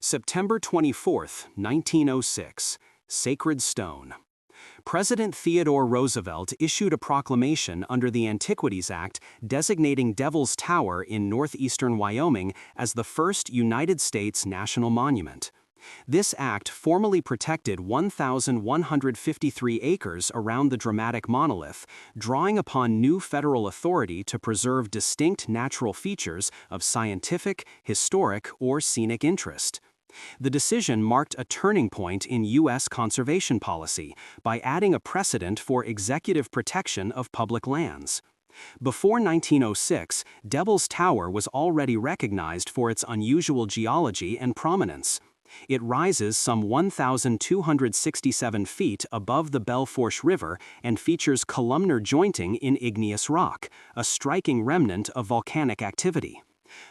September 24, 1906, Sacred Stone. President Theodore Roosevelt issued a proclamation under the Antiquities Act designating Devil's Tower in northeastern Wyoming as the first United States national monument. This act formally protected 1,153 acres around the dramatic monolith, drawing upon new federal authority to preserve distinct natural features of scientific, historic, or scenic interest. The decision marked a turning point in U.S. conservation policy by adding a precedent for executive protection of public lands. Before 1906, Devil's Tower was already recognized for its unusual geology and prominence. It rises some 1,267 feet above the Belfourche River and features columnar jointing in igneous rock, a striking remnant of volcanic activity.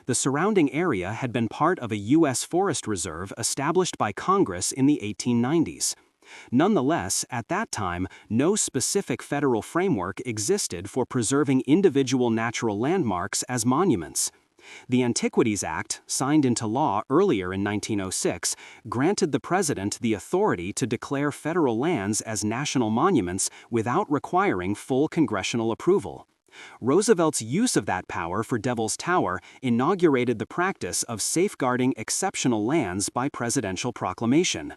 The surrounding area had been part of a U.S. forest reserve established by Congress in the 1890s. Nonetheless, at that time, no specific federal framework existed for preserving individual natural landmarks as monuments. The Antiquities Act, signed into law earlier in 1906, granted the president the authority to declare federal lands as national monuments without requiring full congressional approval. Roosevelt's use of that power for Devil's Tower inaugurated the practice of safeguarding exceptional lands by presidential proclamation.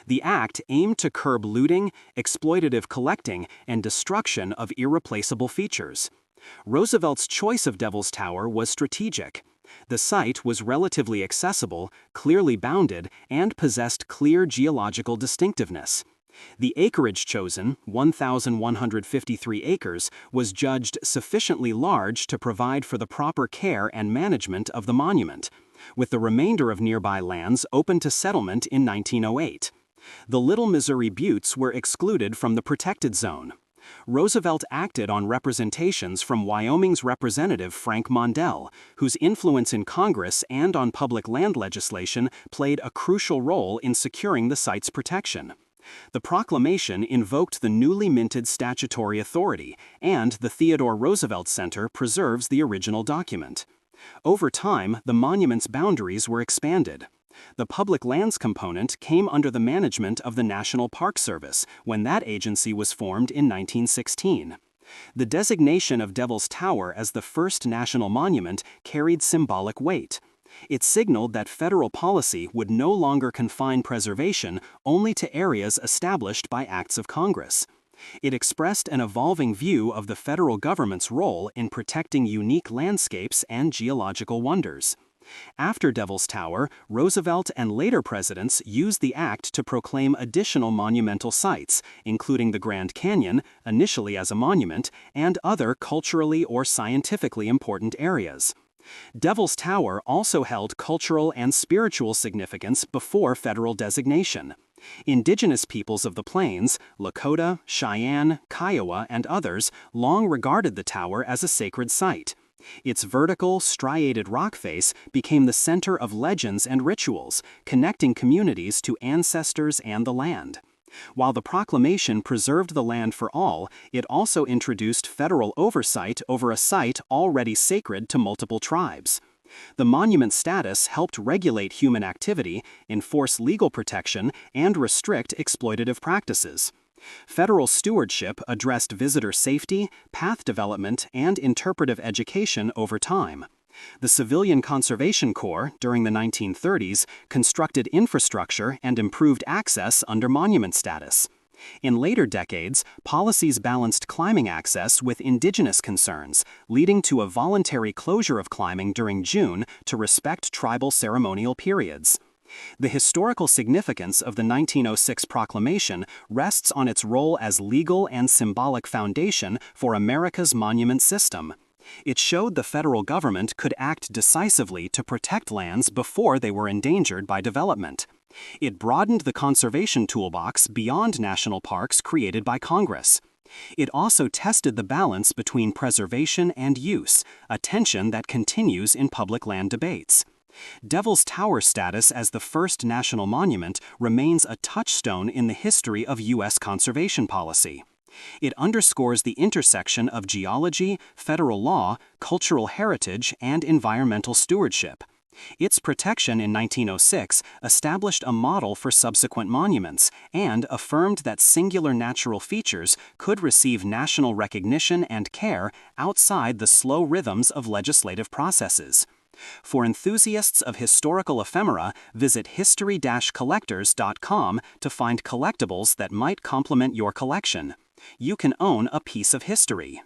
The act aimed to curb looting, exploitative collecting, and destruction of irreplaceable features. Roosevelt's choice of Devil's Tower was strategic. The site was relatively accessible, clearly bounded, and possessed clear geological distinctiveness. The acreage chosen, 1,153 acres, was judged sufficiently large to provide for the proper care and management of the monument, with the remainder of nearby lands open to settlement in 1908. The Little Missouri Buttes were excluded from the protected zone. Roosevelt acted on representations from Wyoming's Representative Frank Mondell, whose influence in Congress and on public land legislation played a crucial role in securing the site's protection. The proclamation invoked the newly minted statutory authority, and the Theodore Roosevelt Center preserves the original document. Over time, the monument's boundaries were expanded. The public lands component came under the management of the National Park Service when that agency was formed in 1916. The designation of Devil's Tower as the first national monument carried symbolic weight. It signaled that federal policy would no longer confine preservation only to areas established by acts of Congress. It expressed an evolving view of the federal government's role in protecting unique landscapes and geological wonders. After Devil's Tower, Roosevelt and later presidents used the act to proclaim additional monumental sites, including the Grand Canyon, initially as a monument, and other culturally or scientifically important areas. Devil's Tower also held cultural and spiritual significance before federal designation. Indigenous peoples of the plains, Lakota, Cheyenne, Kiowa, and others, long regarded the tower as a sacred site. Its vertical, striated rock face became the center of legends and rituals, connecting communities to ancestors and the land. While the proclamation preserved the land for all, it also introduced federal oversight over a site already sacred to multiple tribes. The monument status helped regulate human activity, enforce legal protection, and restrict exploitative practices. Federal stewardship addressed visitor safety, path development, and interpretive education over time. The Civilian Conservation Corps, during the 1930s, constructed infrastructure and improved access under monument status. In later decades, policies balanced climbing access with indigenous concerns, leading to a voluntary closure of climbing during June to respect tribal ceremonial periods. The historical significance of the 1906 proclamation rests on its role as legal and symbolic foundation for America's monument system. It showed the federal government could act decisively to protect lands before they were endangered by development. It broadened the conservation toolbox beyond national parks created by Congress. It also tested the balance between preservation and use, a tension that continues in public land debates. Devil's Tower status as the first national monument remains a touchstone in the history of U.S. conservation policy. It underscores the intersection of geology, federal law, cultural heritage, and environmental stewardship. Its protection in 1906 established a model for subsequent monuments and affirmed that singular natural features could receive national recognition and care outside the slow rhythms of legislative processes. For enthusiasts of historical ephemera, visit history-collectors.com to find collectibles that might complement your collection. You can own a piece of history.